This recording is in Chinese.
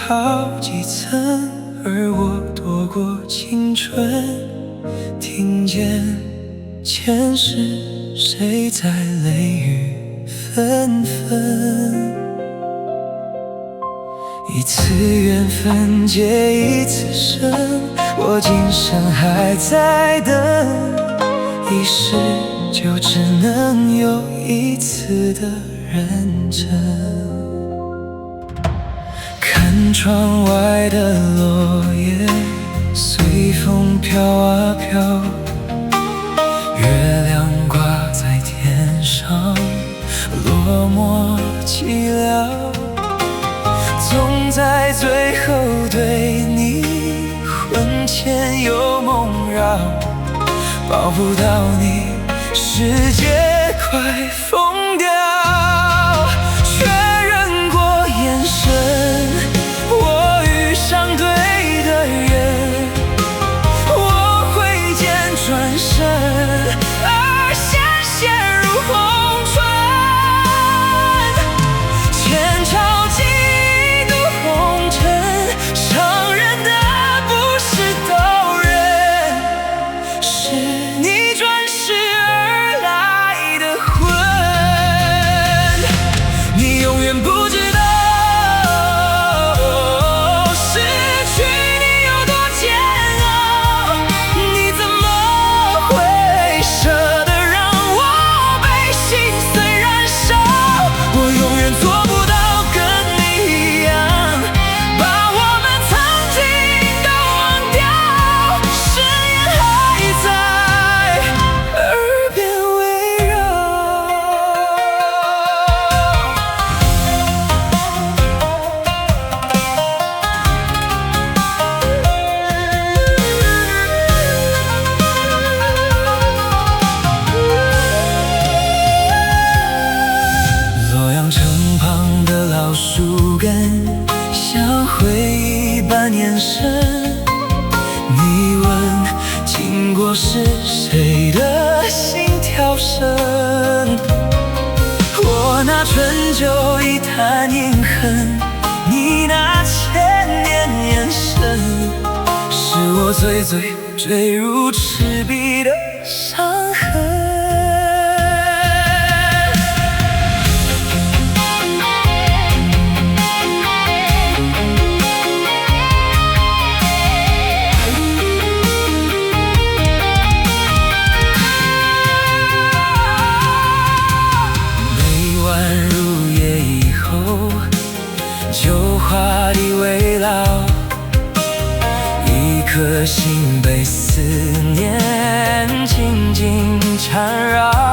好几层，而我躲过青春，听见前世谁在泪雨纷纷。一次缘分结一次生，我今生还在等，一世就只能有一次的认真。看窗外的落叶随风飘啊飘，月亮挂在天上，落寞寂寥。总在最后对你魂牵又梦绕，抱不到你，世界快疯掉。确认过眼神，我遇上对的人，我挥剑转身，而线陷入红唇。前朝几度红尘，伤人的不是刀刃，是你转世而来的魂。你永远不知道失去你有多煎熬，你怎么会舍得让我被心碎燃烧？我永远做不到跟你一样，把我们曾经都忘掉，誓言还在耳边围绕。洛阳城旁的老树根，像回忆般延伸。你问经过是谁的心跳声？我拿春秋一坛饮恨，你那千年眼神，是我最最坠入赤壁的伤痕。每晚入夜以后，就画地为牢，一颗心被思念紧紧缠绕。